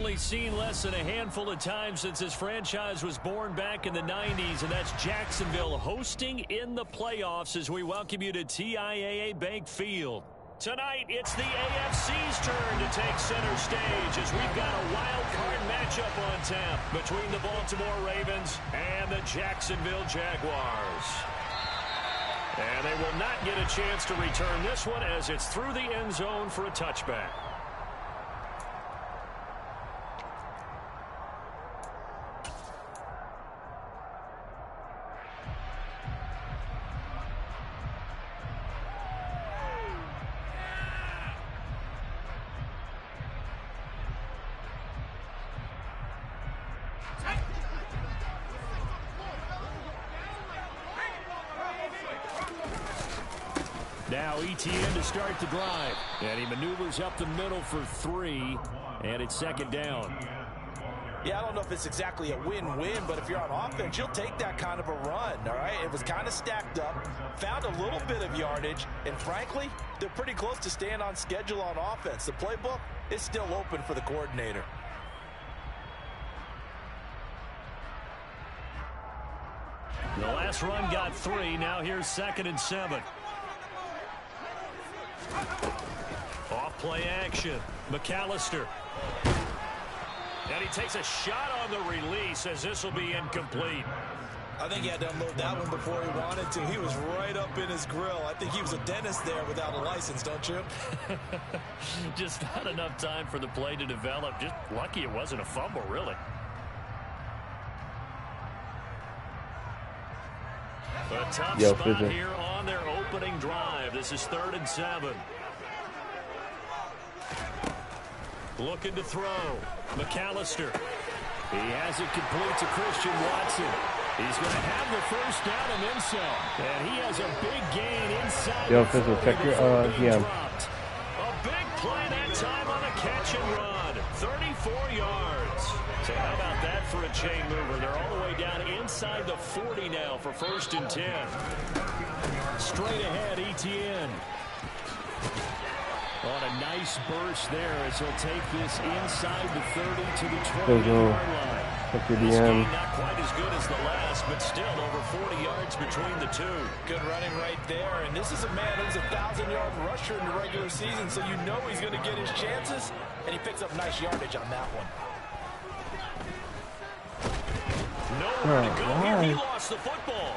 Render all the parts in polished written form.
only seen less than a handful of times since his franchise was born back in the 90s, and that's Jacksonville hosting in the playoffs as we welcome you to TIAA Bank Field. Tonight, it's the AFC's turn to take center stage as we've got a wild card matchup on tap between the Baltimore Ravens and the Jacksonville Jaguars. And they will not get a chance to return this one as it's through the end zone for a touchback. Now ETN to start the drive. And he maneuvers up the middle for 3. And it's second down. Yeah, I don't know if it's exactly a win-win, but if you're on offense, you'll take that kind of a run, all right? It was kind of stacked up, found a little bit of yardage, and frankly, they're pretty close to staying on schedule on offense. The playbook is still open for the coordinator. The last run got 3. Now here's 2nd and 7. Off play action. McAllister. And he takes a shot on the release as this will be incomplete. I think he had to unload that one before he wanted to. He was right up in his grill. I think he was a dentist there without a license, don't you? Just not enough time for the play to develop. Just lucky it wasn't a fumble, really. A tough spot here on their opening drive. This is 3rd and 7. Looking to throw. McAllister. He has it complete to Christian Watson. He's going to have the first down and then some. And he has a big gain inside. Yo, Fizzle, check your DM. A big play that time on a catch and run. 34 yards. So how about that for a chain mover? They're all the way down inside the 40 now for 1st and 10. Straight ahead, ETN. On a nice burst there as he'll take this inside the 30 to the 20-yard line. This game not quite as good as the last, but still over 40 yards between the two. Good running right there. And this is a man who's a 1,000-yard rusher in the regular season, so you know he's going to get his chances. And he picks up nice yardage on that one. Nowhere to go here. He lost the football.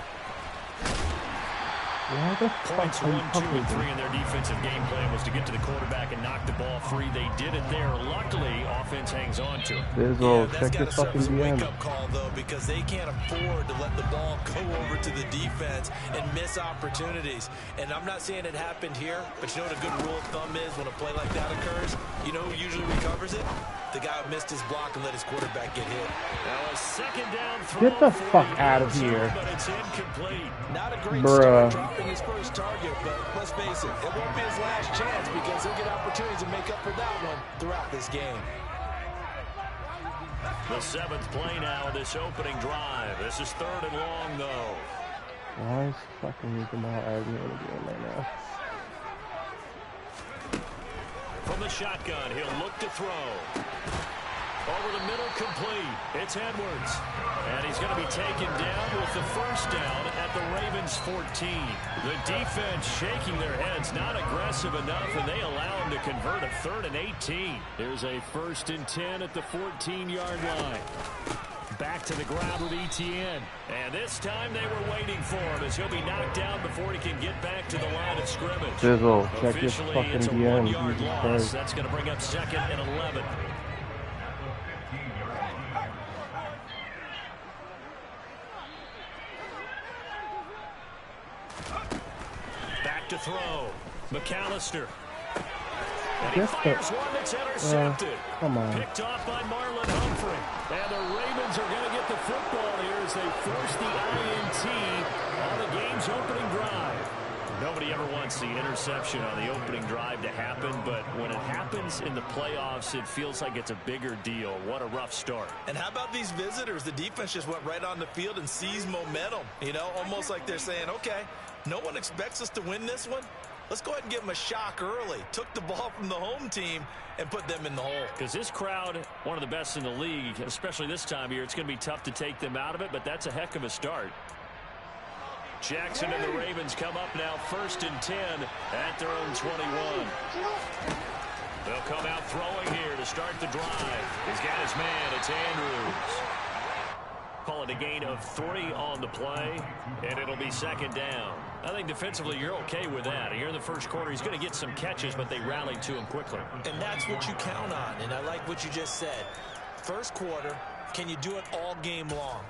Points 1, 2, and 3 in their defensive game plan was to get to the quarterback and knock the ball free. They did it there. Luckily, offense hangs on to it. Fizzle, check your fucking DM. Wake-up call, though, because they can't afford to let the ball go over to the defense and miss opportunities. And I'm not saying it happened here, but you know what a good rule of thumb is when a play like that occurs? You know who usually recovers it? The guy who missed his block and let his quarterback get hit. Now a second down throw. Get the fuck out of here. But it's incomplete. Not a great start dropping his first target, but let's face it, it won't be his last chance because he'll get opportunities to make up for that one throughout this game. The 7th play now of this opening drive. This is 3rd and long, though. Why is fucking Jamal Adams in the game right now? From the shotgun, he'll look to throw. Over the middle, complete. It's Edwards. And he's going to be taken down with the first down at the Ravens' 14. The defense shaking their heads, not aggressive enough, and they allow him to convert a 3rd and 18. Here's a 1st and 10 at the 14-yard line. Back to the ground with ETN. And this time they were waiting for him as he'll be knocked down before he can get back to the line of scrimmage. Fizzle, check your Officially, fucking it's a DM. 1-yard loss. That's going to bring up 2nd and 11. Back to throw. McAllister. And he fires one that's intercepted. Come on. Picked off by Marlon Humphrey. And the Ravens are going to get the football here as they force the INT on the game's opening drive. Nobody ever wants the interception on the opening drive to happen, but when it happens in the playoffs, it feels like it's a bigger deal. What a rough start. And how about these visitors? The defense just went right on the field and seized momentum. You know, almost like they're saying, okay, no one expects us to win this one. Let's go ahead and give them a shock early. Took the ball from the home team and put them in the hole. Because this crowd, one of the best in the league, especially this time of year, it's going to be tough to take them out of it, but that's a heck of a start. Jackson and the Ravens come up now 1st and 10 at their own 21. They'll come out throwing here to start the drive. He's got his man. It's Andrews. Call it a gain of 3 on the play, and it'll be 2nd down. I think defensively you're okay with that. Here in the first quarter, he's going to get some catches, but they rallied to him quickly. And that's what you count on, and I like what you just said. First quarter, can you do it all game long?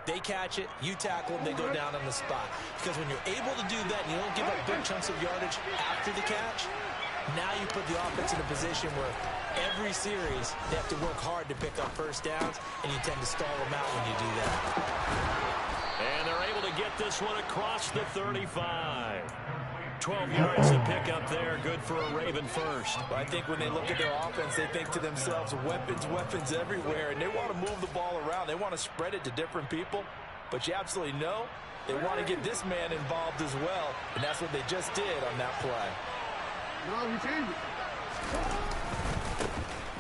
They catch it, you tackle them, they go down on the spot. Because when you're able to do that and you don't give up big chunks of yardage after the catch, now you put the offense in a position where every series they have to work hard to pick up first downs, and you tend to stall them out when you do that. And they're able to get this one across the 35. 12 yards to pick up there. Good for a Raven first. Well, I think when they look at their offense, they think to themselves, weapons, weapons everywhere, and they want to move the ball around. They want to spread it to different people, but you absolutely know they want to get this man involved as well, and that's what they just did on that play.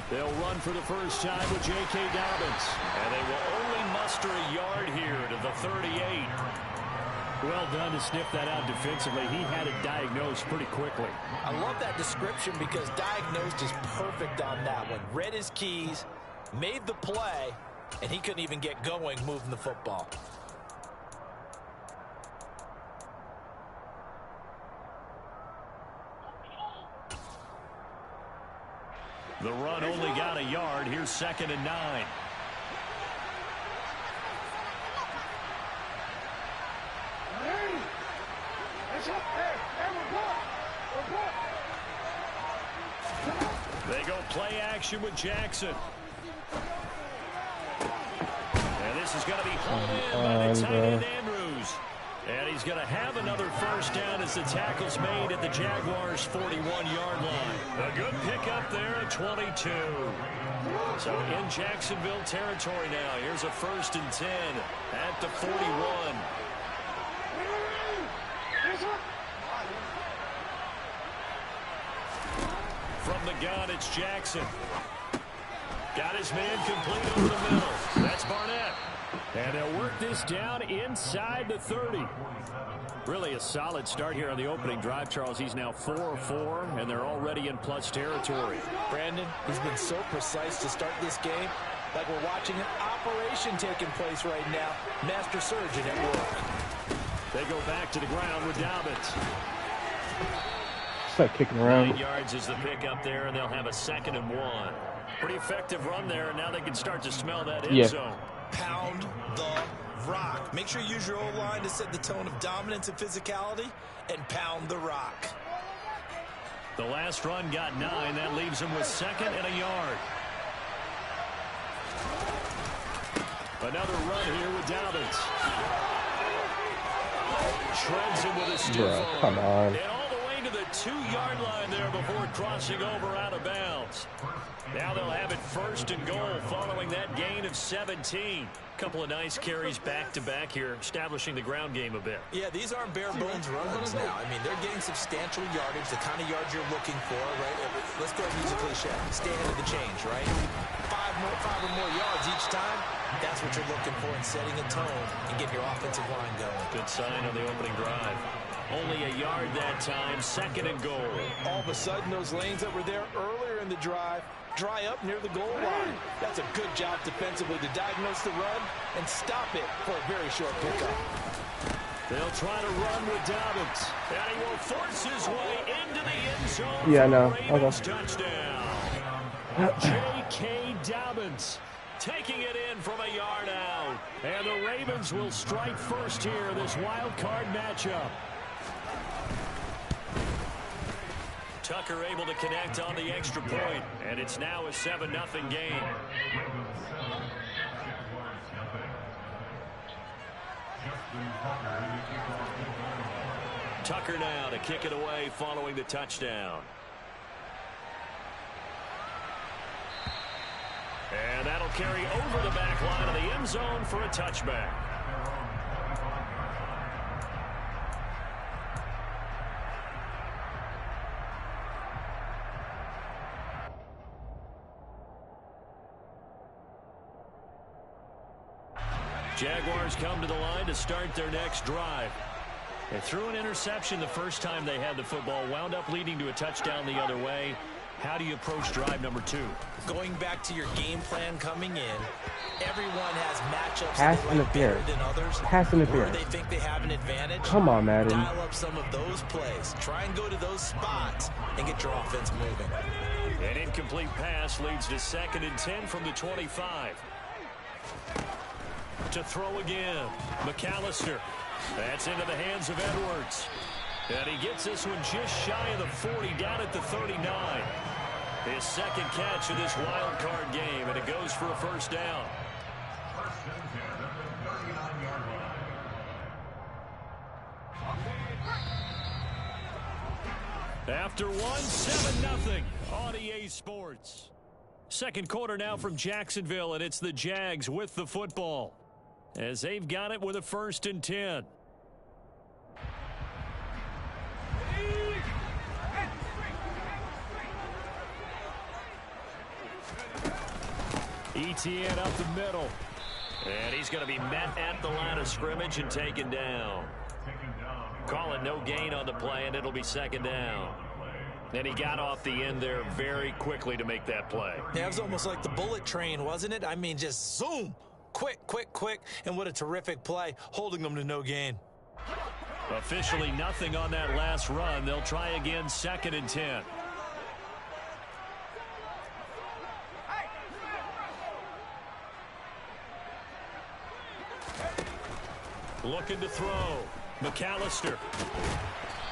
They'll run for the first time with J.K. Dobbins, and they will only muster a yard here to the 38. Well done to sniff that out defensively. He had it diagnosed pretty quickly. I love that description because diagnosed is perfect on that one. Read his keys, made the play, and he couldn't even get going moving the football. The run only got a yard. Here's 2nd and 9. They go play action with Jackson. And this is going to be hauled in by the tight end Andrews. And he's going to have another first down as the tackle's made at the Jaguars' 41-yard line. A good pickup there at 22. So in Jacksonville territory now. Here's a 1st and 10 at the 41. From the gun, it's Jackson. Got his man complete over the middle. That's Barnett. And they'll work this down inside the 30. Really a solid start here on the opening drive, Charles. He's now 4-4, and they're already in plus territory. Brandon, he's been so precise to start this game, like we're watching an operation taking place right now. Master surgeon at work. They go back to the ground with Dobbins. It's like kicking around. 9 yards is the pickup there, and they'll have a 2nd and 1. Pretty effective run there, and now they can start to smell that end zone. Pound the rock. Make sure you use your O-line to set the tone of dominance and physicality, and pound the rock. The last run got 9. That leaves them with 2nd and a yard. Another run here with Dobbins. Shreds him with a stiff arm. Come on. And all the way to the 2-yard line there before crossing over out of bounds. Now they'll have it 1st and goal following that gain of 17. Couple of nice carries back-to-back here, establishing the ground game a bit. Yeah, these aren't bare-bones runs now. I mean, they're getting substantial yardage, the kind of yards you're looking for, right? Let's go ahead and use a cliche. Stay ahead of the change, right? Five or more yards each time, that's what you're looking for in setting a tone and getting your offensive line going. Good sign on the opening drive. Only a yard that time, 2nd and goal. All of a sudden, those lanes that were there earlier in the drive dry up near the goal line. That's a good job defensively to diagnose the run and stop it for a very short pickup. They'll try to run with Dobbins. And he will force his way into the end zone. Yeah, I know. Ravens touchdown. J.K. Dobbins taking it in from a yard out. And the Ravens will strike first here, this wild card matchup. Tucker able to connect on the extra point, and it's now a 7-0 game. Tucker now to kick it away following the touchdown. And that'll carry over the back line of the end zone for a touchback. Jaguars come to the line to start their next drive. They threw an interception the first time they had the football, wound up leading to a touchdown the other way. How do you approach drive number 2? Going back to your game plan coming in, everyone has matchups Pass that they like better interference. than others. Pass interference. Where they think they have an advantage. Come on, Madden. Dial up some of those plays. Try and go to those spots and get your offense moving. An incomplete pass leads to 2nd and 10 from the 25. To throw again, McAllister. That's into the hands of Edwards. And he gets this one just shy of the 40, down at the 39. His 2nd catch of this wild card game, and it goes for a first down. After 7-0 on EA Sports. Second quarter now from Jacksonville, and it's the Jags with the football, as they've got it with a 1st and 10. ETN up the middle. And he's going to be met at the line of scrimmage and taken down. Call it no gain on the play, and it'll be 2nd down. And he got off the end there very quickly to make that play. Yeah, it was almost like the bullet train, wasn't it? I mean, just zoom. Quick, quick, quick. And what a terrific play, holding them to no gain. Officially nothing on that last run. They'll try again, 2nd and 10. Looking to throw. McAllister.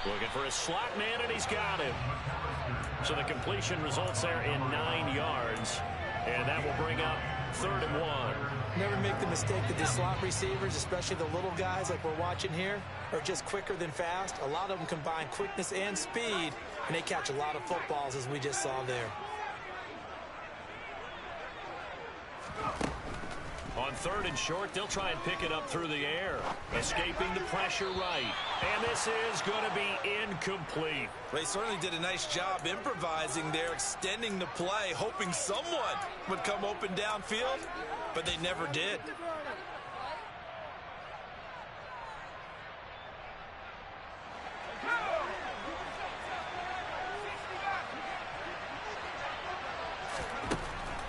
Looking for a slot man, and he's got him. So the completion results there in 9 yards. And that will bring up 3rd and 1. Never make the mistake that the slot receivers, especially the little guys like we're watching here, are just quicker than fast. A lot of them combine quickness and speed, and they catch a lot of footballs, as we just saw there. On 3rd and short, they'll try and pick it up through the air. Escaping the pressure right. And this is going to be incomplete. They certainly did a nice job improvising there, extending the play, hoping someone would come open downfield, but they never did.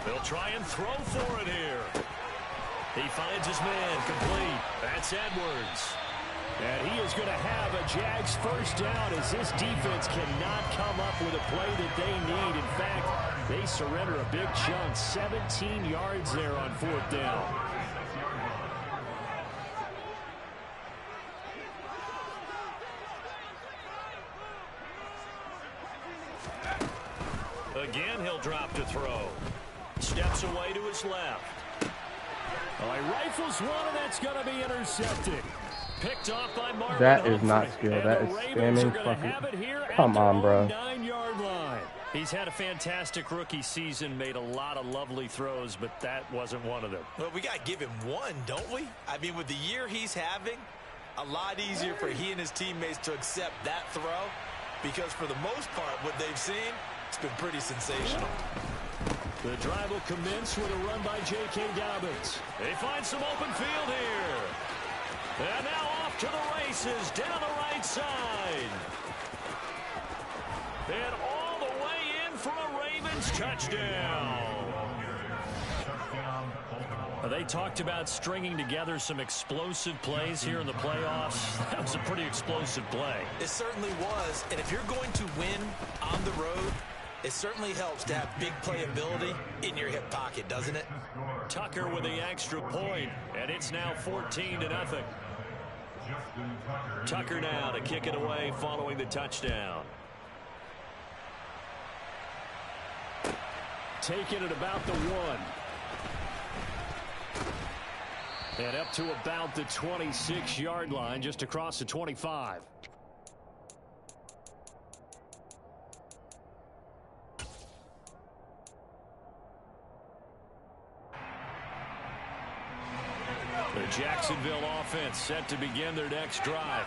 They'll try and throw for it here. He finds his man complete. That's Edwards. And he is going to have a Jags first down, as this defense cannot come up with a play that they need. In fact, they surrender a big chunk, 17 yards there on 4th down. Again, he'll drop to throw. Steps away to his left. Oh, he rifles one, and that's going to be intercepted. Picked off by Marvin That is Humphrey. not skill. And That the is Ravens are spamming gonna have it here fucking. Come at on, their bro. own 9-yard line. He's had a fantastic rookie season, made a lot of lovely throws, but that wasn't one of them. Well, we got to give him one, don't we? I mean, with the year he's having, a lot easier for he and his teammates to accept that throw, because for the most part, what they've seen, it's been pretty sensational. The drive will commence with a run by J.K. Dobbins. They find some open field here. And now off to the races down the right side. And all the way in for a Ravens touchdown. They talked about stringing together some explosive plays here in the playoffs. That was a pretty explosive play. It certainly was. And if you're going to win on the road, it certainly helps to have big playability in your hip pocket, doesn't it? Tucker with the extra point, and it's now 14-0. Tucker now to kick it away following the touchdown. Taken at about the 1. And up to about the 26-yard line, just across the 25. The Jacksonville offense set to begin their next drive.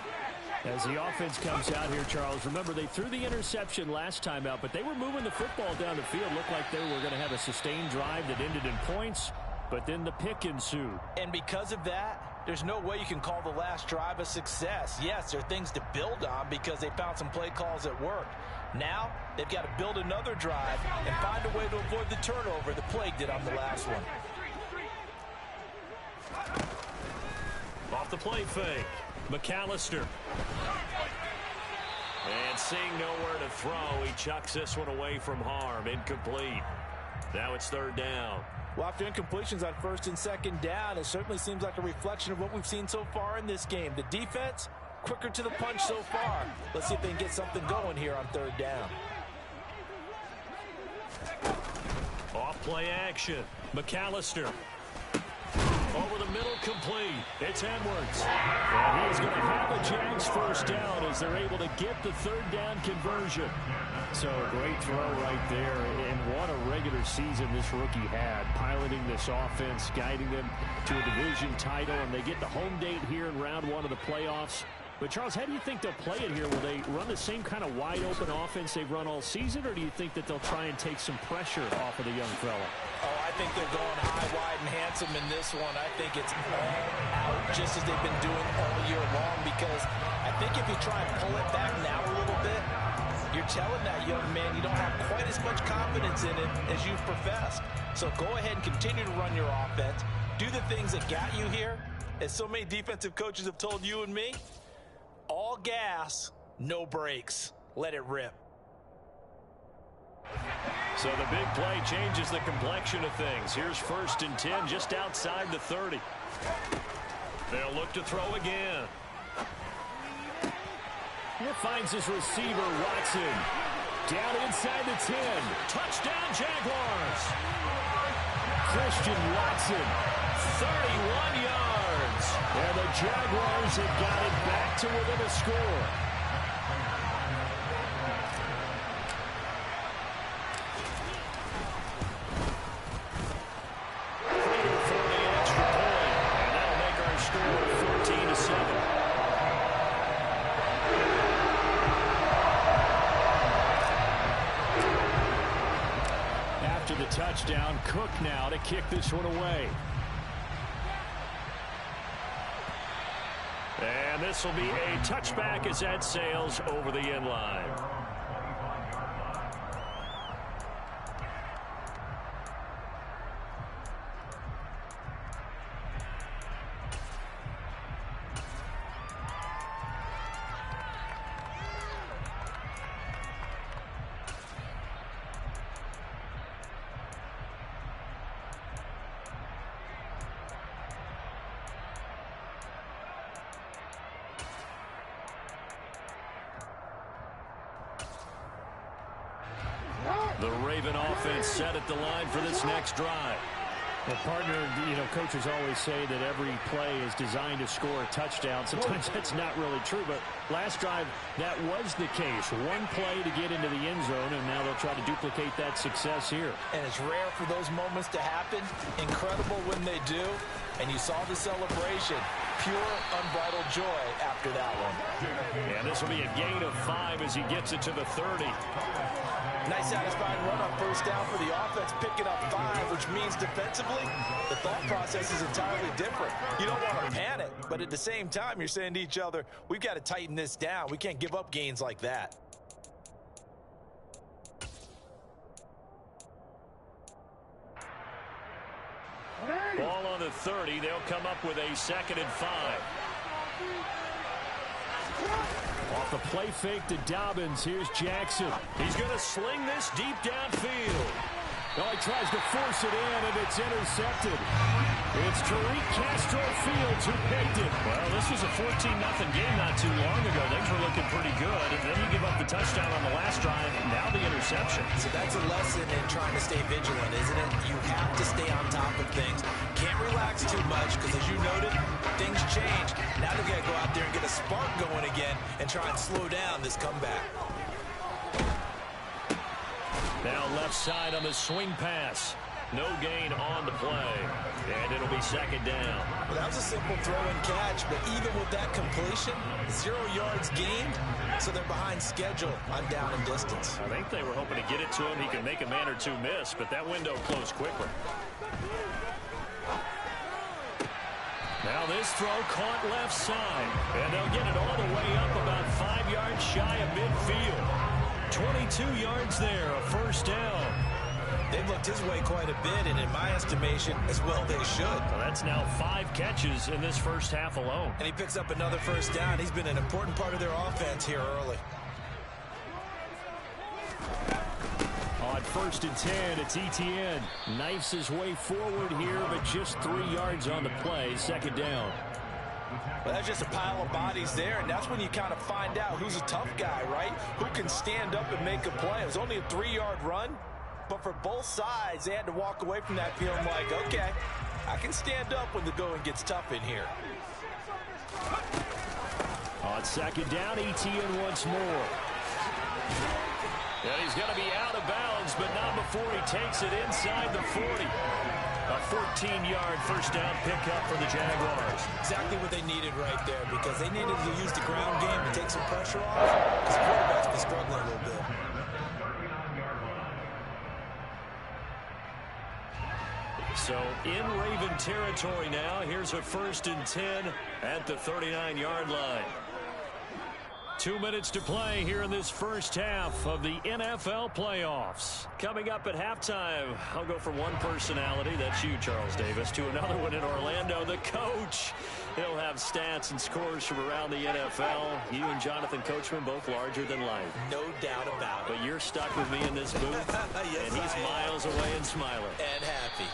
As the offense comes out here, Charles, remember they threw the interception last time out, but they were moving the football down the field. Looked like they were going to have a sustained drive that ended in points. but then the pick ensued. And because of that, there's no way you can call the last drive a success. Yes, there are things to build on because they found some play calls that worked. Now, they've got to build another drive and find a way to avoid the turnover the play did on the last one. Off the play fake, McAllister. And seeing nowhere to throw, he chucks this one away from harm. Incomplete. Now it's third down. Well, after incompletions on first and second down, it certainly seems like a reflection of what we've seen so far in this game. The defense, quicker to the punch so far. Let's see if they can get something going here on third down. Off play action. McAllister. Over the middle, complete. It's Edwards. And he's going to have a Jags first down as they're able to get the third down conversion. So a great throw right there. And what a regular season this rookie had. Piloting this offense, guiding them to a division title. And they get the home date here in round one of the playoffs. But, Charles, how do you think they'll play it here? Will they run the same kind of wide-open offense they've run all season, or do you think that they'll try and take some pressure off of the young fella? Oh, I think they're going high, wide, and handsome in this one. I think it's all out, just as they've been doing all year long, because I think if you try and pull it back now a little bit, you're telling that young man you don't have quite as much confidence in it as you've professed. So go ahead and continue to run your offense. Do the things that got you here. As so many defensive coaches have told you and me, all gas, no brakes. Let it rip. So the big play changes the complexion of things. Here's first and 10 just outside the 30. They'll look to throw again. It finds his receiver, Watson. Down inside the 10. Touchdown, Jaguars. Christian Watson, 31 yards. And the Jaguars have got it back to within a score. For the extra point. And that'll make our score 14-7. After the touchdown, Cook now to kick this one away. And this will be a touchback as that sails over the end line. The Raven offense set at the line for this next drive. Well, partner, coaches always say that every play is designed to score a touchdown. Sometimes that's not really true, but last drive, that was the case. One play to get into the end zone, and now they'll try to duplicate that success here. And it's rare for those moments to happen. Incredible when they do. And you saw the celebration. Pure, unbridled joy after that one. And this will be a gain of 5 as he gets it to the 30. Nice satisfying run on first down for the offense, picking up 5, which means defensively, the thought process is entirely different. You don't want to panic, but at the same time, you're saying to each other, we've got to tighten this down. We can't give up gains like that. Ball on the 30. They'll come up with a 2nd and 5. Off the play fake to Dobbins. Here's Jackson. He's going to sling this deep downfield. Oh, he tries to force it in, and it's intercepted. It's Tariq Castro-Fields who picked it. Well, this was a 14-0 game not too long ago. Things were looking pretty good, and then you give up the touchdown on the last drive. Now the interception. So that's a lesson in trying to stay vigilant, isn't it? You have to stay on top of things. Can't relax too much because, as you noted, things change. Now they've got to go out there and get a spark going again and try and slow down this comeback. Now left side on the swing pass. No gain on the play. And it'll be 2nd down. Well, that was a simple throw and catch, but even with that completion, 0 yards gained, so they're behind schedule on down and distance. I think they were hoping to get it to him. He can make a man or two miss, but that window closed quickly. Now this throw caught left side. And they'll get it all the way up about 5 yards shy of midfield. 22 yards there, a first down. They've looked his way quite a bit, and in my estimation, as well they should. Well, that's now 5 catches in this first half alone. And he picks up another first down. He's been an important part of their offense here early. On 1st and 10, it's Etienne. Knifes his way forward here, but just 3 yards on the play. Second down. Well, that's just a pile of bodies there, and that's when you kind of find out who's a tough guy, right? Who can stand up and make a play. It was only a 3-yard run, but for both sides, they had to walk away from that feeling like, okay, I can stand up when the going gets tough in here. On second down, Etienne once more. And he's going to be out of bounds, but not before he takes it inside the 40. A 14-yard first down pickup for the Jaguars. Exactly what they needed right there, because they needed to use the ground game to take some pressure off, because the quarterback's been struggling a little bit. So in Raven territory now. Here's a 1st and 10 at the 39-yard line. 2 minutes to play here in this first half of the NFL playoffs. Coming up at halftime, I'll go from one personality, that's you, Charles Davis, to another one in Orlando, the coach. He'll have stats and scores from around the NFL. You and Jonathan Coachman both larger than life. No doubt about it. But you're stuck with me in this booth, yes, and he's miles away and smiling. And happy.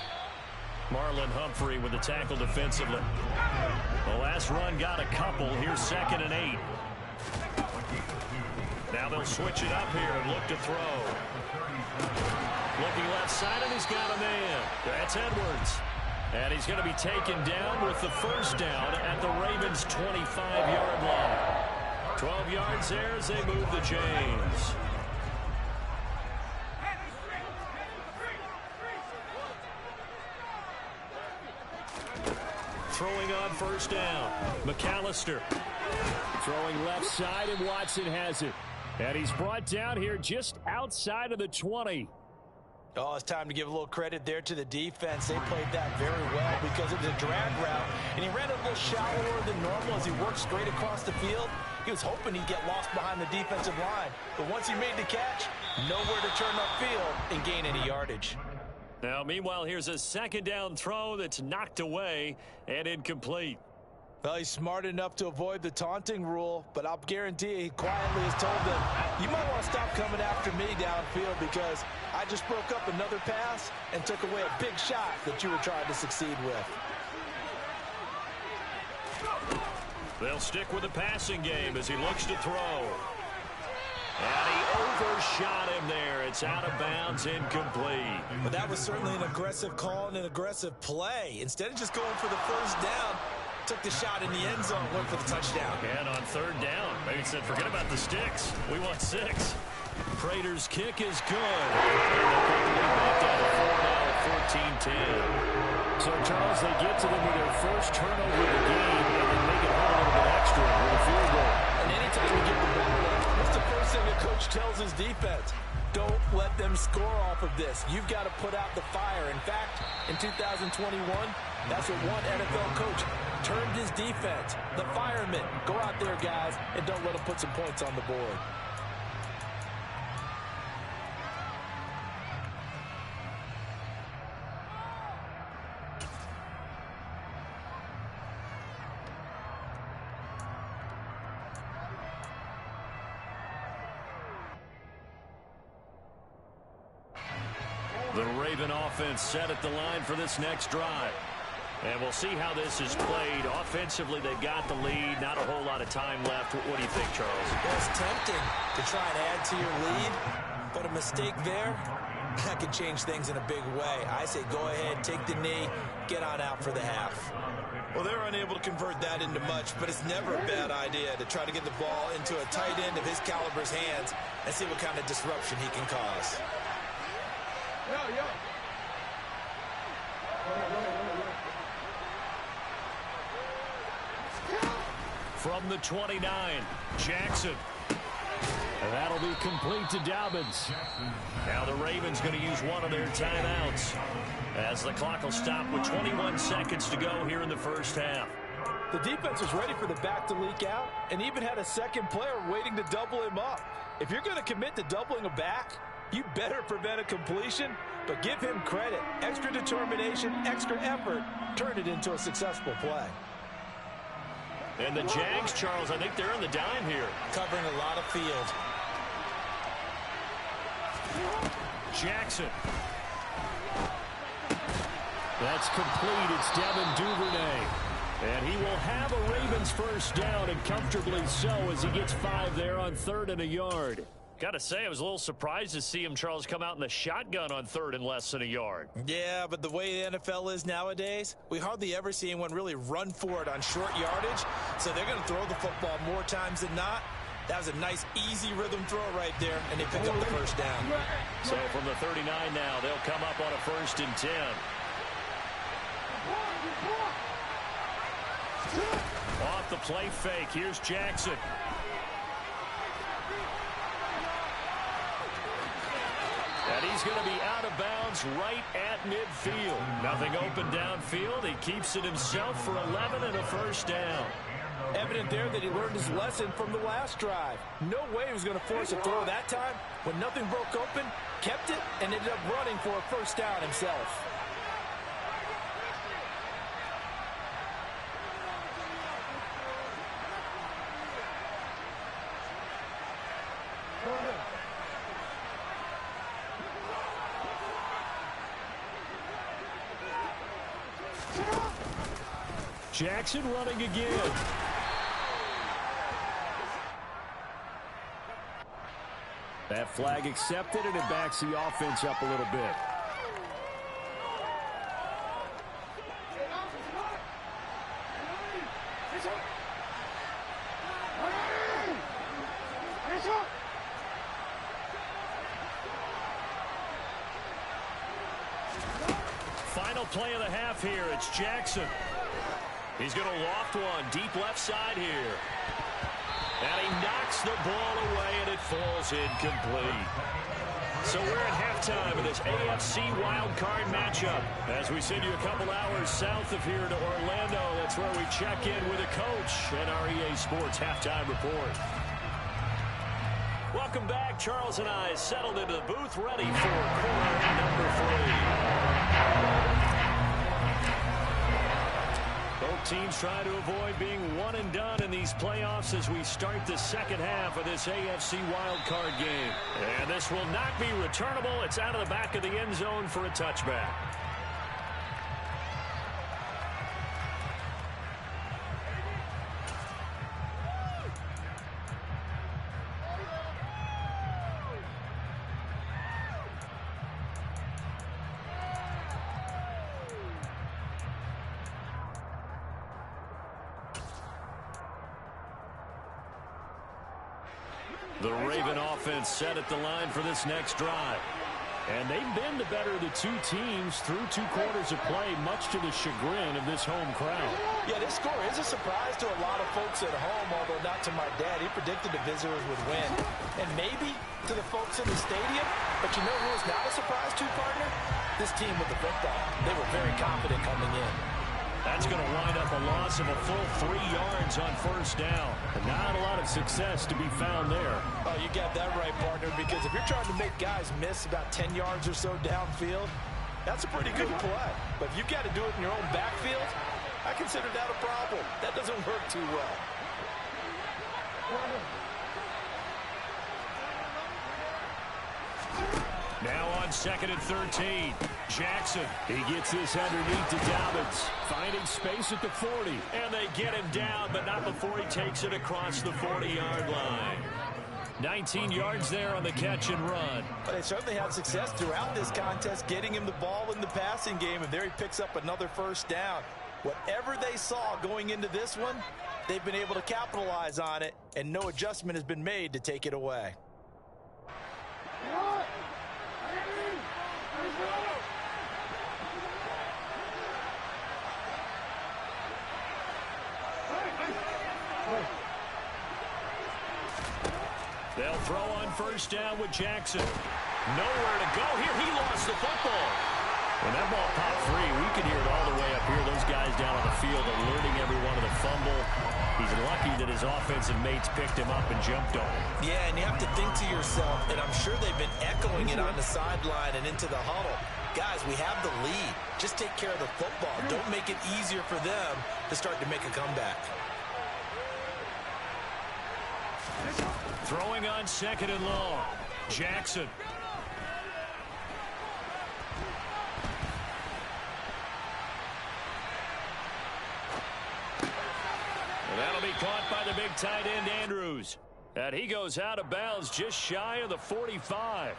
Marlon Humphrey with the tackle defensively. The last run got a couple. Here's 2nd and 8. Now they'll switch it up here and look to throw. Looking left side, and he's got a man. That's Edwards. And he's going to be taken down with the first down at the Ravens' 25-yard line. 12 yards there as they move the chains. Throwing on first down. McAllister. Throwing left side, and Watson has it. And he's brought down here just outside of the 20. Oh, it's time to give a little credit there to the defense. They played that very well because it was a drag route, and he ran a little shallower than normal as he worked straight across the field. He was hoping he'd get lost behind the defensive line. But once he made the catch, nowhere to turn upfield and gain any yardage. Now, meanwhile, here's a 2nd down throw that's knocked away and incomplete. Well, he's smart enough to avoid the taunting rule, but I'll guarantee he quietly has told them, you might want to stop coming after me downfield because I just broke up another pass and took away a big shot that you were trying to succeed with. They'll stick with the passing game as he looks to throw. And he overshot him there. It's out of bounds, incomplete. But that was certainly an aggressive call and an aggressive play. Instead of just going for the first down, took the shot in the end zone, went for the touchdown. And on 3rd down, maybe said, forget about the sticks. We want 6. Prater's kick is good. Back down to 4 now, 14-10. So, Charles, they get to them with their first turnover of the game, and then make it home a little bit extra with a field goal. And anytime you get the ball up, what's the first thing the coach tells his defense? Don't let them score off of this. You've got to put out the fire. In fact, in 2021, that's what one NFL coach termed his defense. The firemen. Go out there, guys, and don't let them put some points on the board. The Raven offense set at the line for this next drive. And we'll see how this is played. Offensively, they've got the lead. Not a whole lot of time left. What do you think, Charles? Well, it's tempting to try and add to your lead, but a mistake there, that could change things in a big way. I say go ahead, take the knee, get on out for the half. Well, they're unable to convert that into much, but it's never a bad idea to try to get the ball into a tight end of his caliber's hands and see what kind of disruption he can cause. From the 29, Jackson. And that'll be complete to Dobbins. Now the Ravens going to use one of their timeouts as the clock will stop with 21 seconds to go here in the first half. The defense was ready for the back to leak out and even had a second player waiting to double him up. If you're going to commit to doubling a back, you better prevent a completion, but give him credit. Extra determination, extra effort, turn it into a successful play. And the Jags, Charles, I think they're on the dime here. Covering a lot of field. Jackson. That's complete. It's Devin Duvernay. And he will have a Ravens first down, and comfortably so, as he gets 5 there on 3rd and a yard. Got to say, I was a little surprised to see him, Charles, come out in the shotgun on 3rd and less than a yard. Yeah, but the way the NFL is nowadays, we hardly ever see anyone really run for it on short yardage. So they're going to throw the football more times than not. That was a nice, easy rhythm throw right there, and they pick up the first down. So from the 39 now, they'll come up on a 1st and 10. Off the play fake, here's Jackson. And he's going to be out of bounds right at midfield. Nothing open downfield. He keeps it himself for 11 and a first down. Evident there that he learned his lesson from the last drive. No way he was going to force a throw that time. When nothing broke open, kept it, and ended up running for a first down himself. Jackson running again. That flag accepted, and it backs the offense up a little bit. Final play of the half here. It's Jackson. He's going to loft one deep left side here. And he knocks the ball away, and it falls incomplete. So we're at halftime of this AFC wildcard matchup. As we send you a couple hours south of here to Orlando, that's where we check in with a coach at our EA Sports Halftime Report. Welcome back. Charles and I settled into the booth, ready for quarter number 3. Both teams try to avoid being one and done in these playoffs as we start the second half of this AFC wildcard game. And this will not be returnable. It's out of the back of the end zone for a touchback. The Raven offense set at the line for this next drive. And they've been the better of the two teams through 2 quarters of play, much to the chagrin of this home crowd. Yeah, this score is a surprise to a lot of folks at home, although not to my dad. He predicted the visitors would win. And maybe to the folks in the stadium. But you know who was not a surprise to, partner? This team with the football. They were very confident coming in. That's going to wind up a loss of a full 3 yards on first down. And not a lot of success to be found there. Oh, you got that right, partner, because if you're trying to make guys miss about 10 yards or so downfield, that's a pretty good play. But if you've got to do it in your own backfield, I consider that a problem. That doesn't work too well. Now on 2nd and 13. Jackson, he gets this underneath to Dobbins, finding space at the 40. And they get him down, but not before he takes it across the 40-yard line. 19 yards there on the catch and run. But they certainly had success throughout this contest, getting him the ball in the passing game, and there he picks up another first down. Whatever they saw going into this one, they've been able to capitalize on it, and no adjustment has been made to take it away. They'll throw on first down with Jackson. Nowhere to go here. He lost the football. When that ball popped free, we could hear it all the way up here. Those guys down on the field alerting everyone to the fumble. He's lucky that his offensive mates picked him up and jumped on him. Yeah, and you have to think to yourself, and I'm sure they've been echoing it on the sideline and into the huddle. Guys, we have the lead. Just take care of the football. Don't make it easier for them to start to make a comeback. Throwing on second and long. Jackson. And that'll be caught by the big tight end, Andrews. And he goes out of bounds just shy of the 45.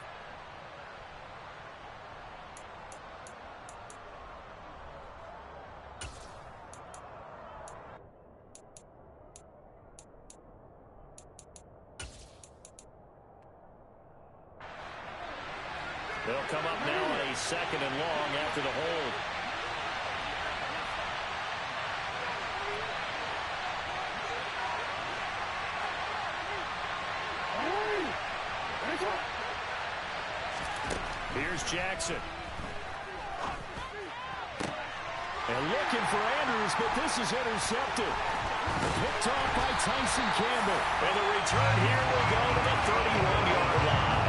They'll come up now on a second and long after the hold. Here's Jackson. And looking for Andrews, but this is intercepted. Picked off by Tyson Campbell. And the return here will go to the 31-yard line.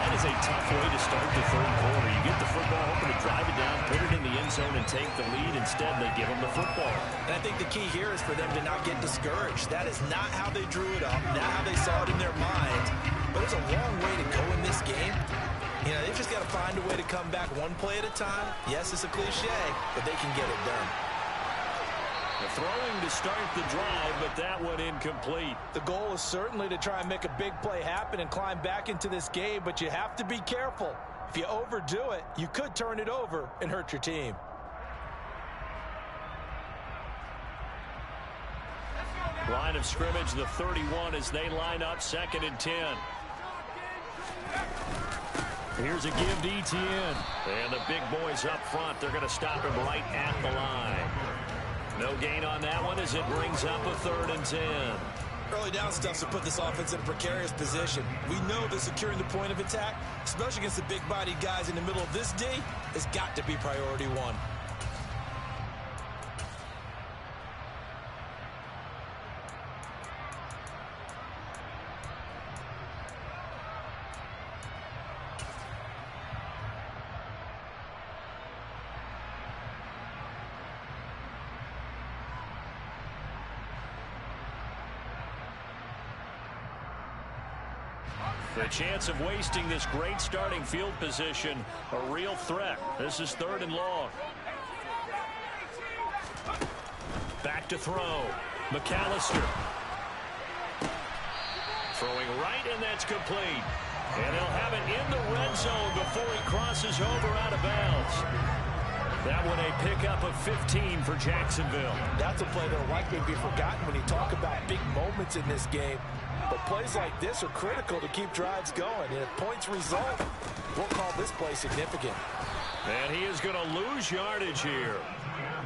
That is a tough way to start the third quarter. You get the football, hoping to drive it down, put it in the end zone, and take the lead. Instead, they give them the football. And I think the key here is for them to not get discouraged. That is not how they drew it up, not how they saw it in their minds. But there's a long way to go in this game. You know, they've just got to find a way to come back one play at a time. Yes, it's a cliche, but they can get it done. The throwing to start the drive, but that one incomplete. The goal is certainly to try and make a big play happen and climb back into this game, but you have to be careful. If you overdo it, you could turn it over and hurt your team. Line of scrimmage, the 31 as they line up second and 10. Here's a give to Etienne. And the big boys up front, they're going to stop him right at the line. No gain on that one as it brings up a third and 10. Early down stuff to put this offense in a precarious position. We know that securing the point of attack, especially against the big-bodied guys in the middle of this D, has got to be priority one. The chance of wasting this great starting field position, a real threat. This is third and long. Back to throw. McAllister. Throwing right, and that's complete. And they'll have it in the red zone before he crosses over out of bounds. That one a pickup of 15 for Jacksonville. That's a play that will likely be forgotten when you talk about big moments in this game. But plays like this are critical to keep drives going. And if points result, we'll call this play significant. And he is going to lose yardage here.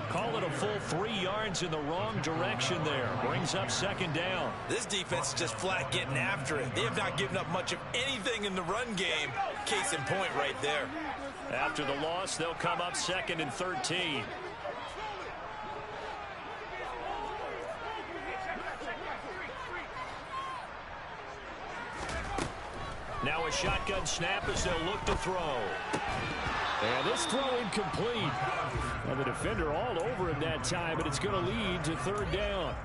Call it a full 3 yards in the wrong direction there. Brings up second down. This defense is just flat getting after it. They have not given up much of anything in the run game. Case in point right there. After the loss, they'll come up second and 13. Now a shotgun snap as they'll look to throw. And this throw incomplete. And the defender all over him that time, but it's going to lead to third down.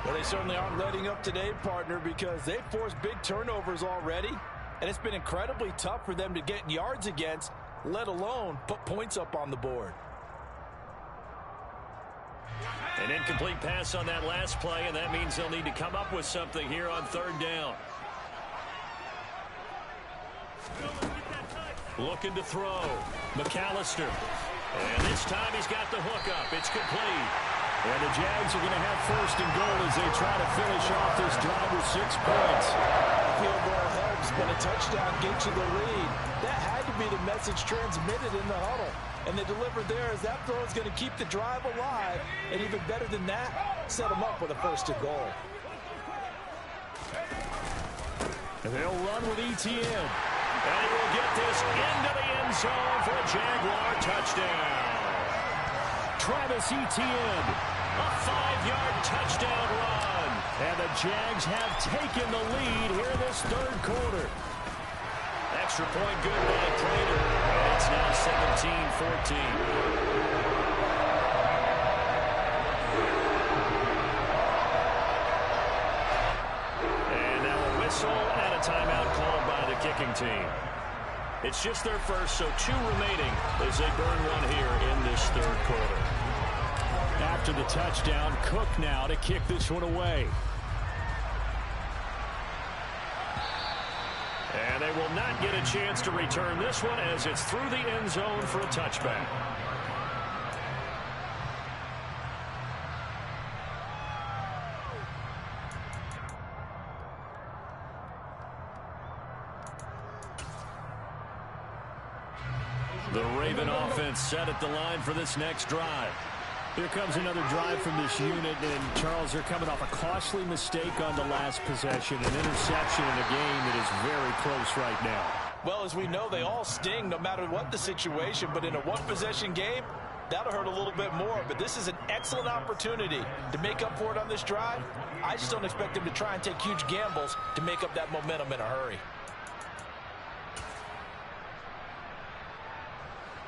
Well, they certainly aren't letting up today, partner, because they've forced big turnovers already. And it's been incredibly tough for them to get yards against, let alone put points up on the board. An incomplete pass on that last play, and that means they'll need to come up with something here on third down. Looking to throw. McAllister. And this time he's got the hook up. It's complete. And the Jags are going to have first and goal as they try to finish off this drive with 6 points. Field goal helps, but a touchdown gets you the lead. That had to be the message transmitted in the huddle. And they delivered there as that throw is going to keep the drive alive. And even better than that, set them up with a first and goal. And they'll run with Etienne. And he will get this into the end zone for a Jaguar touchdown. Travis Etienne, a 5-yard touchdown run. And the Jags have taken the lead here this third quarter. Extra point good by Prater. And it's now 17-14. And a timeout called by the kicking team. It's just their first, so 2 remaining as they burn one here in this third quarter. After the touchdown, Cook now to kick this one away. And they will not get a chance to return this one as it's through the end zone for a touchback. The Raven offense set at the line for this next drive. Here comes another drive from this unit, and Charles, they're coming off a costly mistake on the last possession, an interception in a game that is very close right now. Well, as we know, they all sting no matter what the situation, but in a one-possession game, that'll hurt a little bit more. But this is an excellent opportunity to make up for it on this drive. I just don't expect them to try and take huge gambles to make up that momentum in a hurry.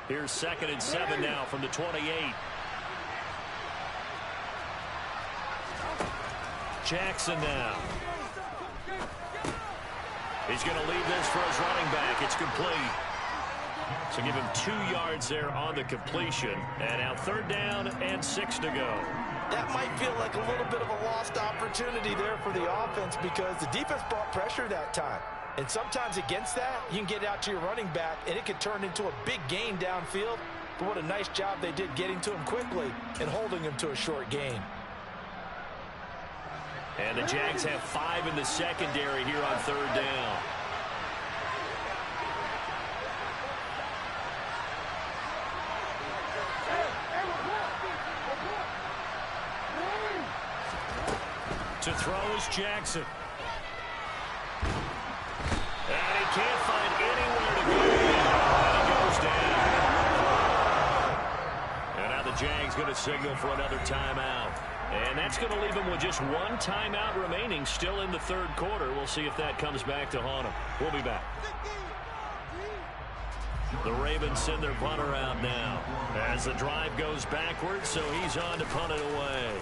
Here's 2nd and 7 now from the 28. Jackson now. He's going to leave this for his running back. It's complete. So give him 2 yards there on the completion. And now 3rd down and 6 to go. That might feel like a little bit of a lost opportunity there for the offense because the defense brought pressure that time. And sometimes against that, you can get out to your running back, and it could turn into a big gain downfield. But what a nice job they did getting to him quickly and holding him to a short gain. And the Jags have 5 in the secondary here on 3rd down. To throw is Jackson. And he can't find anywhere to go. And he goes down. And now the Jags going to signal for another timeout. And that's going to leave him with just 1 timeout remaining still in the third quarter. We'll see if that comes back to haunt him. We'll be back. The Ravens send their punter out now as the drive goes backwards, so he's on to punt it away.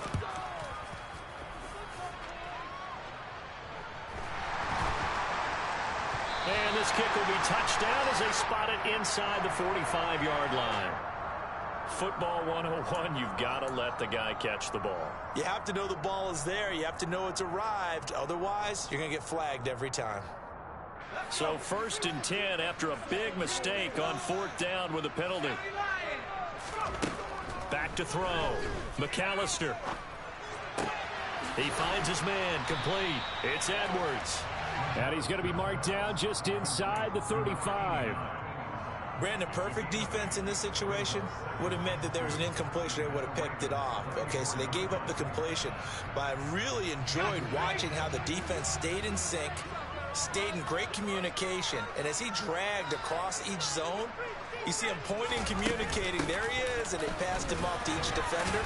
And this kick will be touched down as they spot it inside the 45-yard line. Football 101, you've got to let the guy catch the ball. You have to know the ball is there. You have to know it's arrived. Otherwise, you're going to get flagged every time. So 1st and 10 after a big mistake on 4th down with a penalty. Back to throw. McAllister. He finds his man complete. It's Edwards. And he's going to be marked down just inside the 35. Brandon, perfect defense in this situation would have meant that there was an incompletion. They would have picked it off. Okay, so they gave up the completion. But I really enjoyed watching how the defense stayed in sync, stayed in great communication. And as he dragged across each zone, you see him pointing, communicating. There he is, and they passed him off to each defender.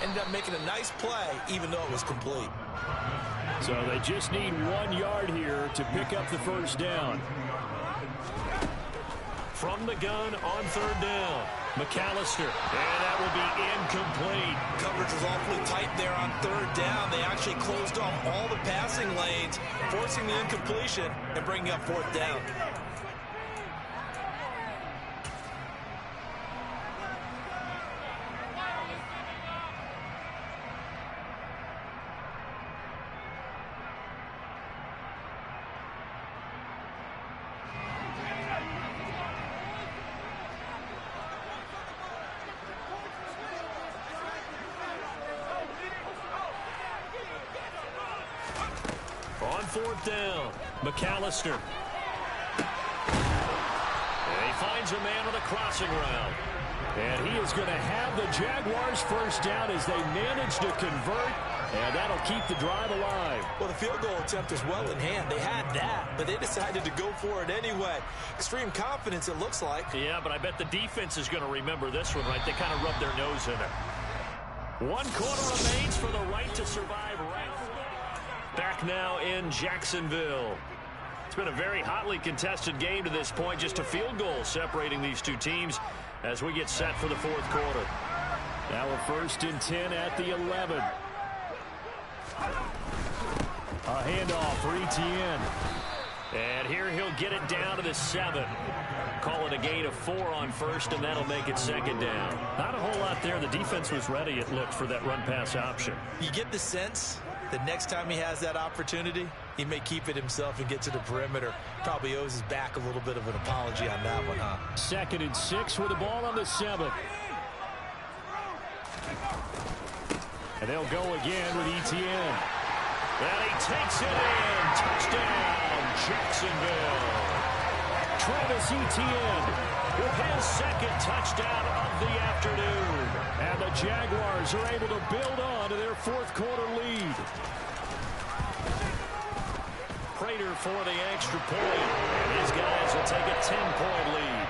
Ended up making a nice play, even though it was complete. So they just need 1 yard here to pick up the 1st down. From the gun on 3rd down, McAllister, and that will be incomplete. Coverage was awfully tight there on 3rd down. They actually closed off all the passing lanes, forcing the incompletion and bringing up 4th down. On 4th down, McAllister. And he finds a man on a crossing route. And he is going to have the Jaguars 1st down as they manage to convert And that'll keep the drive alive. Well, the field goal attempt was well in hand. They had that, but they decided to go for it anyway. Extreme confidence, it looks like. Yeah, but I bet the defense is going to remember this one, right? They kind of rubbed their nose in it. 1 quarter remains for the right to survive. Back now in Jacksonville. It's been a very hotly contested game to this point. Just a field goal separating these two teams as we get set for the 4th quarter. Now we're 1st and 10 at the 11. A handoff for Etienne. And here he'll get it down to the 7. Call it a gain of 4 on 1st, and that'll make it 2nd down. Not a whole lot there. The defense was ready, it looked, for that run-pass option. You get the sense that next time he has that opportunity, he may keep it himself and get to the perimeter. Probably owes his back a little bit of an apology on that one, huh? 2nd and 6 with the ball on the 7. And they'll go again with Etienne. And he takes it in. Touchdown, Jacksonville. Travis Etienne with his 2nd touchdown of the afternoon. And the Jaguars are able to build on to their 4th quarter lead. Prater for the extra point. And his guys will take a 10-point lead.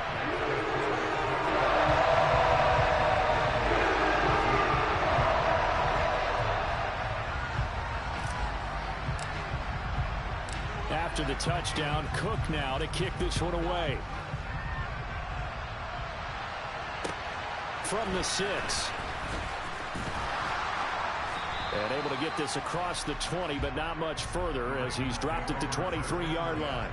After the touchdown, Cook now to kick this one away. From the 6. And able to get this across the 20, but not much further as he's dropped it to 23-yard line.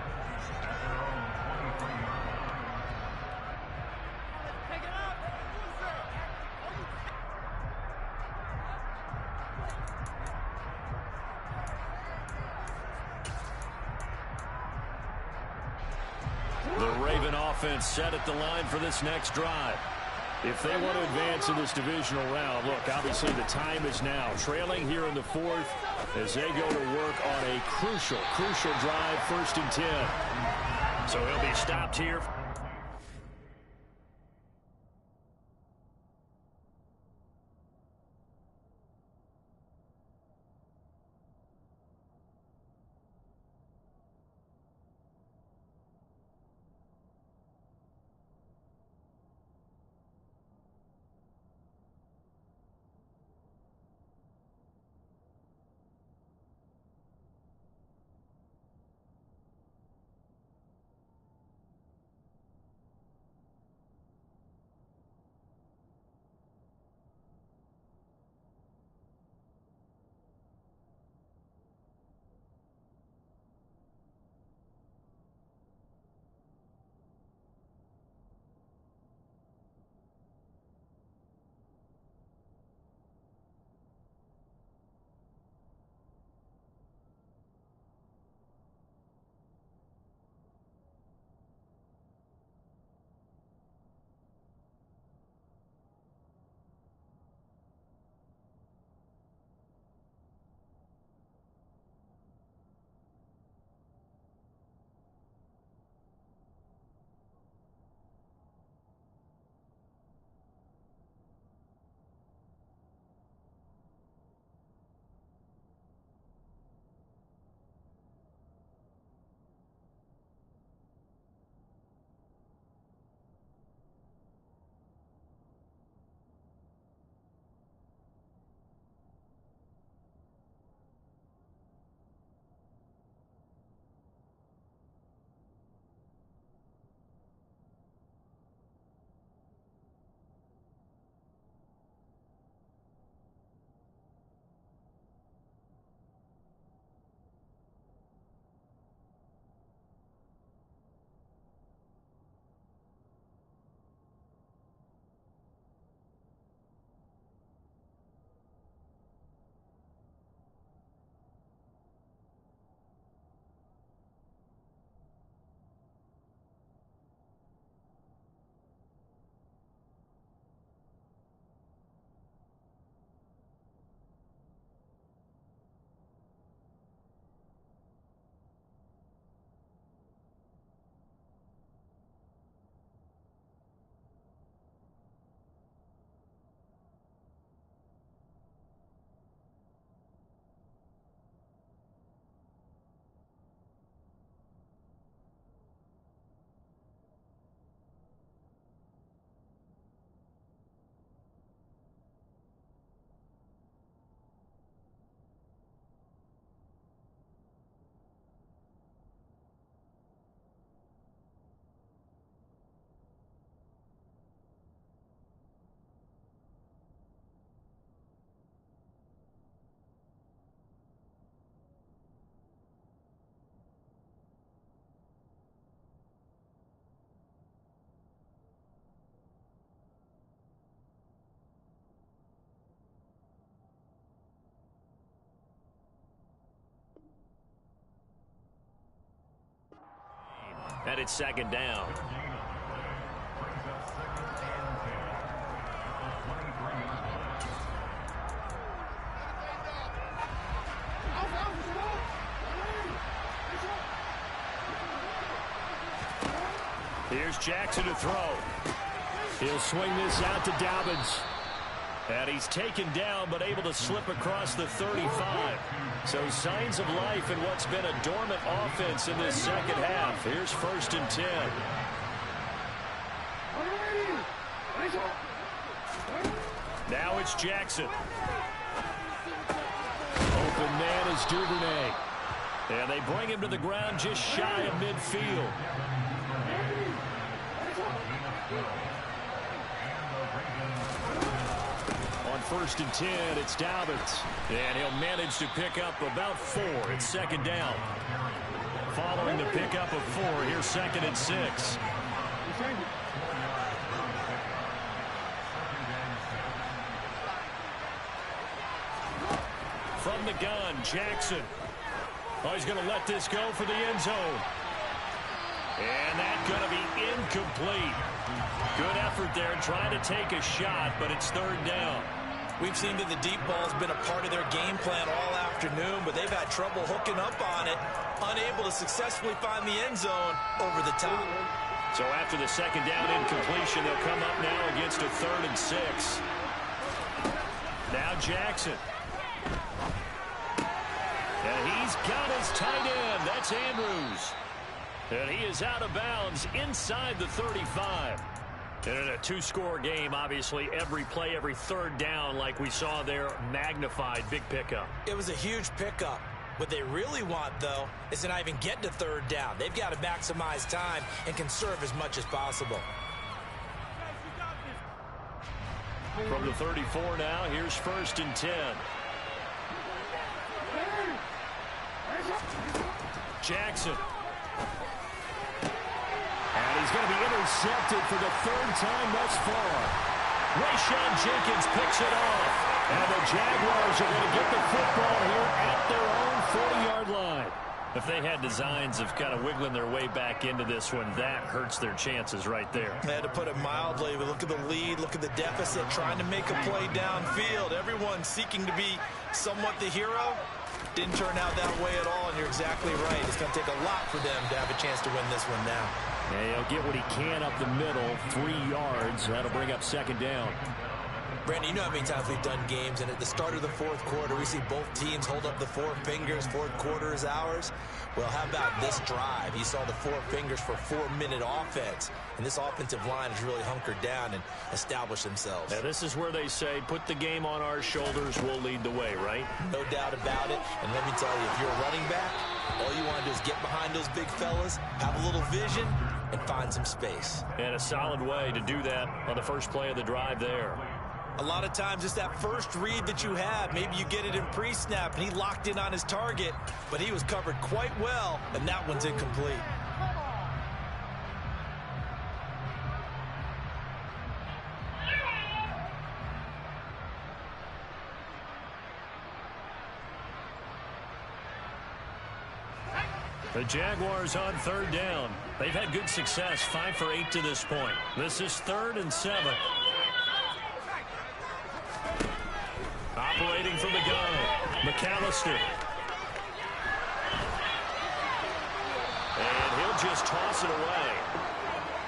Offense set at the line for this next drive. If they want to advance in this divisional round, look, obviously the time is now. Trailing here in the 4th as they go to work on a crucial drive, 1st and 10. So he'll be stopped here. And it's second down. Here's Jackson to throw. He'll swing this out to Dobbins. And he's taken down but able to slip across the 35. So signs of life in what's been a dormant offense in this second half. Here's 1st and 10. Now it's Jackson. Open man is Duvernay. And they bring him to the ground just shy of midfield. On 1st and 10, it's Dobbins. And he'll manage to pick up about 4. It's second down. Following the pickup of 4, here's 2nd and 6. From the gun, Jackson. Oh, he's going to let this go for the end zone. And that's going to be incomplete. Good effort there trying to take a shot, but it's 3rd down. We've seen that the deep ball's been a part of their game plan all afternoon, but they've had trouble hooking up on it, unable to successfully find the end zone over the top. So after the second down incompletion, they'll come up now against a 3rd and 6. Now Jackson. And he's got his tight end. That's Andrews. And he is out of bounds inside the 35. And in a 2-score game, obviously, every play, every 3rd down, like we saw there, magnified. Big pickup. It was a huge pickup. What they really want, though, is to not even get to 3rd down. They've got to maximize time and conserve as much as possible. From the 34 now, here's 1st and 10. Jackson. And he's going to be intercepted for the 3rd time thus far. Rayshawn Jenkins picks it off. And the Jaguars are going to get the football here at their own 40-yard line. If they had designs of kind of wiggling their way back into this one, that hurts their chances right there. I had to put it mildly, but look at the lead, look at the deficit, trying to make a play downfield. Everyone seeking to be somewhat the hero. Didn't turn out that way at all, and you're exactly right. It's going to take a lot for them to have a chance to win this one now. Yeah, he'll get what he can up the middle, 3 yards. That'll bring up 2nd down. Brandon, you know how many times we've done games, and at the start of the 4th quarter, we see both teams hold up the 4 fingers. 4th quarter is ours. Well, how about this drive? You saw the 4 fingers for 4-minute offense, and this offensive line has really hunkered down and established themselves. Now, this is where they say, put the game on our shoulders, we'll lead the way, right? No doubt about it, and let me tell you, if you're a running back, all you want to do is get behind those big fellas, have a little vision, and find some space. And a solid way to do that on the first play of the drive there. A lot of times it's that first read that you have. Maybe you get it in pre-snap, and he locked in on his target, but he was covered quite well, and that one's incomplete. The Jaguars on 3rd down. They've had good success, 5 for 8 to this point. This is 3rd and 7. Operating from the gun, McAllister. And he'll just toss it away.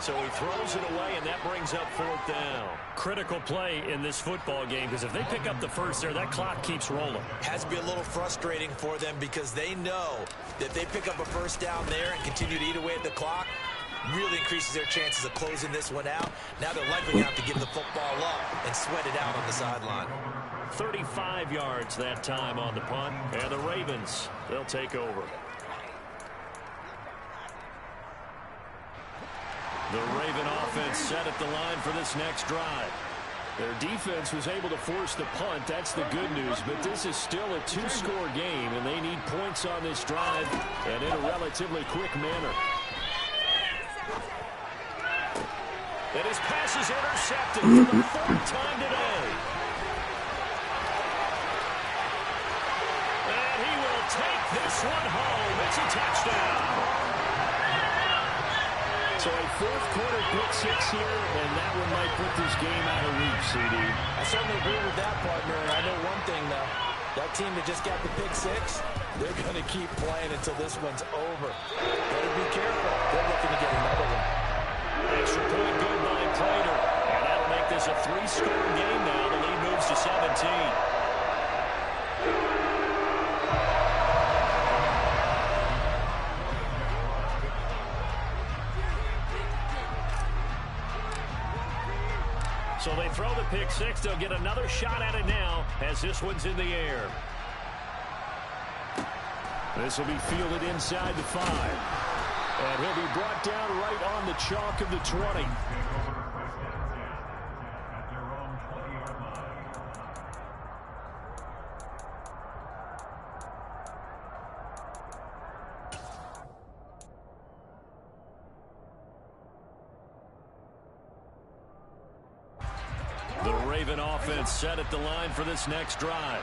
So he throws it away, and that brings up 4th down. Critical play in this football game, because if they pick up the first there, that clock keeps rolling. Has to be a little frustrating for them because they know that if they pick up a first down there and continue to eat away at the clock, really increases their chances of closing this one out. Now they're likely going to have to give the football up and sweat it out on the sideline. 35 yards that time on the punt. And the Ravens, they'll take over. The Raven offense set at the line for this next drive. Their defense was able to force the punt. That's the good news. But this is still a 2-score game, and they need points on this drive and in a relatively quick manner. And his pass is intercepted for the 4th time today. And he will take this one home. It's a touchdown. So a fourth quarter pick six here, and that one might put this game out of reach, CD. I certainly agree with that, partner. And I know one thing, though. That team that just got the pick six, they're going to keep playing until this one's over. Better be careful. They're looking to get another one. Extra point good by Prater. And that'll make this a three-score game now. The lead moves to 17. So they throw the pick six. They'll get another shot at it now as this one's in the air. This will be fielded inside the 5. And he'll be brought down right on the chalk of the 20. The Raven offense set at the line for this next drive.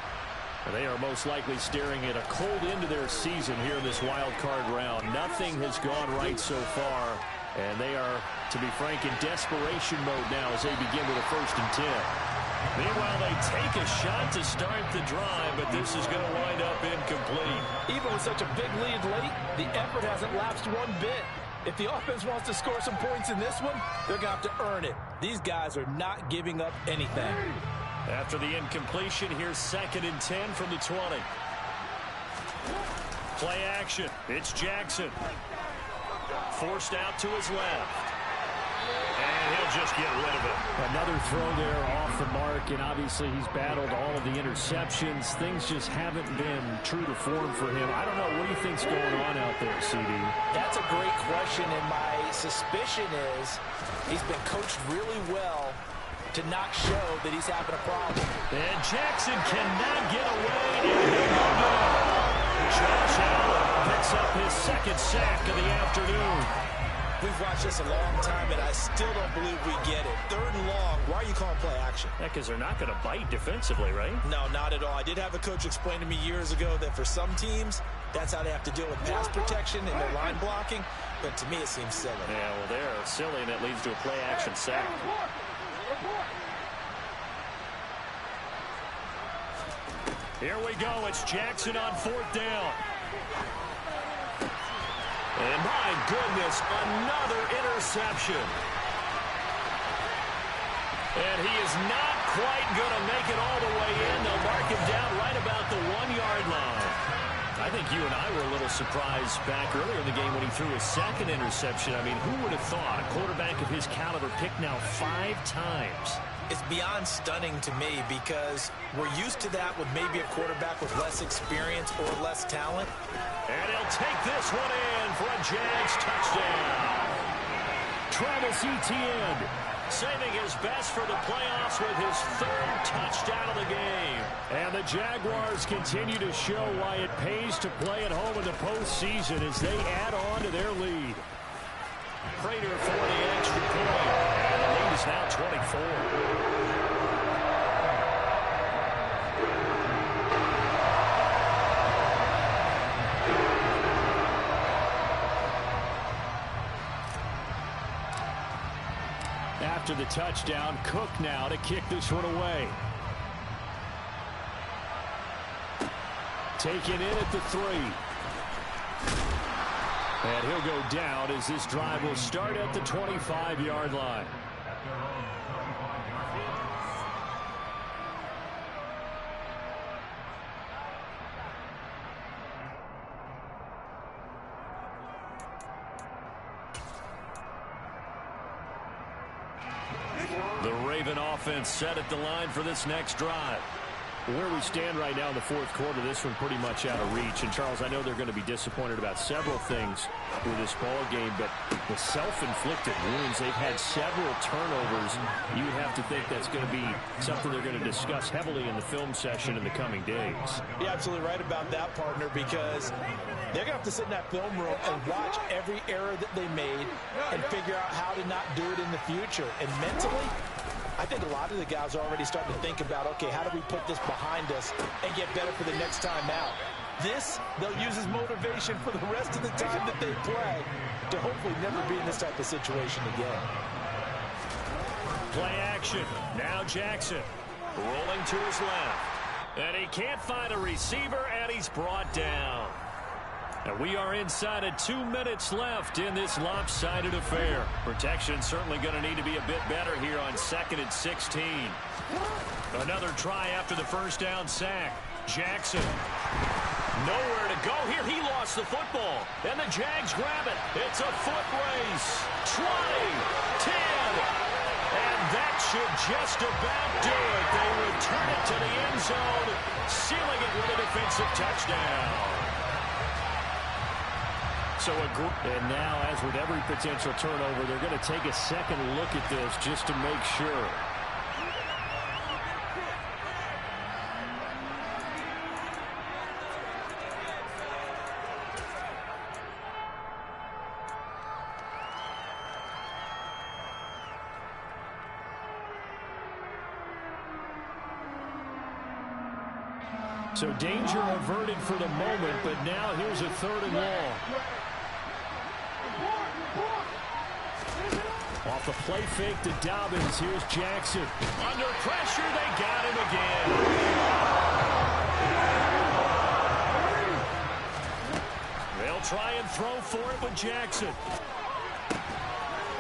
They are most likely staring at a cold end to their season here in this wild card round. Nothing has gone right so far, and they are, to be frank, in desperation mode now as they begin with a 1st and 10. Meanwhile, they take a shot to start the drive, but this is going to wind up incomplete. Even with such a big lead late, the effort hasn't lapsed one bit. If the offense wants to score some points in this one, they're going to have to earn it. These guys are not giving up anything. After the incompletion, here's 2nd and 10 from the 20. Play action. It's Jackson. Forced out to his left. And he'll just get rid of it. Another throw there off the mark, and obviously he's battled all of the interceptions. Things just haven't been true to form for him. I don't know. What do you think's going on out there, CD? That's a great question, and my suspicion is he's been coached really well to not show that he's having a problem. And Jackson cannot get away, and he'll go down. Josh Allen picks up his 2nd sack of the afternoon. We've watched this a long time, and I still don't believe we get it. 3rd and long. Why are you calling play action? Yeah, because they're not going to bite defensively, right? No, not at all. I did have a coach explain to me years ago that for some teams, that's how they have to deal with pass protection and their line blocking. But to me, it seems silly. Yeah, well, they're silly, and it leads to a play action sack. Here we go. It's Jackson on 4th down. And my goodness, another interception. And he is not quite going to make it all the way in. They'll mark him down right about the 1-yard line. I think you and I were a little surprised back earlier in the game when he threw his 2nd interception. I mean, who would have thought a quarterback of his caliber picked now 5 times? It's beyond stunning to me because we're used to that with maybe a quarterback with less experience or less talent. And he'll take this one in for a Jags touchdown. Travis Etienne saving his best for the playoffs with his 3rd touchdown of the game. And the Jaguars continue to show why it pays to play at home in the postseason as they add on to their lead. Prater for the extra point. And the lead is now 24. After the touchdown, Cook now to kick this one away. Taken in at the 3. And he'll go down as this drive will start at the 25-yard line. The Raven offense set at the line for this next drive. Where we stand right now in the 4th quarter, this one pretty much out of reach. And, Charles, I know they're going to be disappointed about several things with this ball game, but the self-inflicted wounds, they've had several turnovers. You would have to think that's going to be something they're going to discuss heavily in the film session in the coming days. You're absolutely right about that, partner, because they're going to have to sit in that film room and watch every error that they made and figure out how to not do it in the future. And mentally, I think a lot of the guys are already starting to think about, okay, how do we put this behind us and get better for the next time out? This, they'll use as motivation for the rest of the time that they play to hopefully never be in this type of situation again. Play action. Now Jackson rolling to his left. And he can't find a receiver, and he's brought down. And we are inside of 2 minutes left in this lopsided affair. Protection certainly going to need to be a bit better here on 2nd and 16. Another try after the first down sack. Jackson. Nowhere to go here. He lost the football. And the Jags grab it. It's a foot race. 20, 10. And that should just about do it. They return it to the end zone, sealing it with a defensive touchdown. And now, as with every potential turnover, they're going to take a second look at this just to make sure. So danger averted for the moment, but now here's a 3rd and long. Off the play fake to Dobbins. Here's Jackson. Under pressure, they got him again. They'll try and throw for it with Jackson.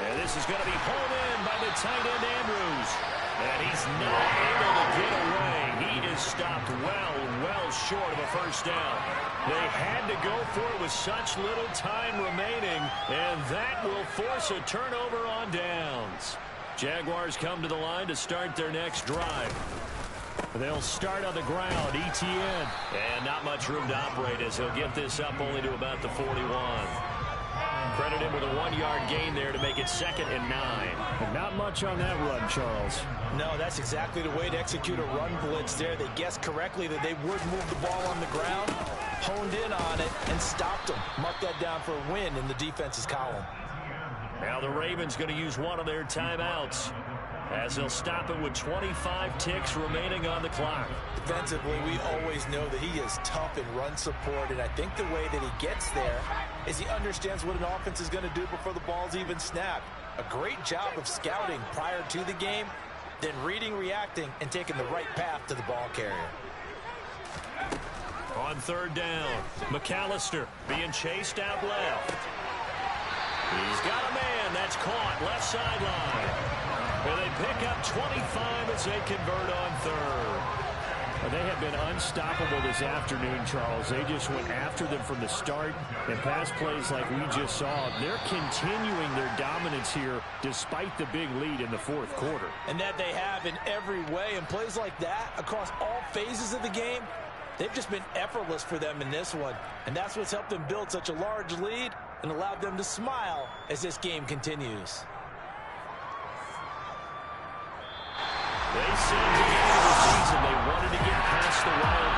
And this is going to be pulled in by the tight end Andrews. And he's not able to get away. He is stopped well short of a first down. They had to go for it with such little time remaining, and that will force a turnover on downs. Jaguars come to the line to start their next drive. They'll start on the ground, ETN. And not much room to operate as he'll get this up only to about the 41. Credit him with a 1-yard gain there to make it 2nd and 9. And not much on that run, Charles. No, that's exactly the way to execute a run blitz there. They guessed correctly that they would move the ball on the ground, honed in on it, and stopped them. Mark that down for a win in the defense's column. Now the Ravens going to use one of their timeouts as they'll stop it with 25 ticks remaining on the clock. Defensively, we always know that he is tough in run support, and I think the way that he gets there is he understands what an offense is going to do before the ball's even snapped. A great job of scouting prior to the game, then reading, reacting, and taking the right path to the ball carrier. On 3rd down, McAllister being chased out left. He's got a man that's caught left sideline. And they pick up 25 as they convert on 3rd. They have been unstoppable this afternoon, Charles. They just went after them from the start. And pass plays like we just saw, they're continuing their dominance here despite the big lead in the 4th quarter. And that they have in every way. And plays like that across all phases of the game, they've just been effortless for them in this one. And that's what's helped them build such a large lead and allowed them to smile as this game continues. They said at the end of the season they wanted to get past the wild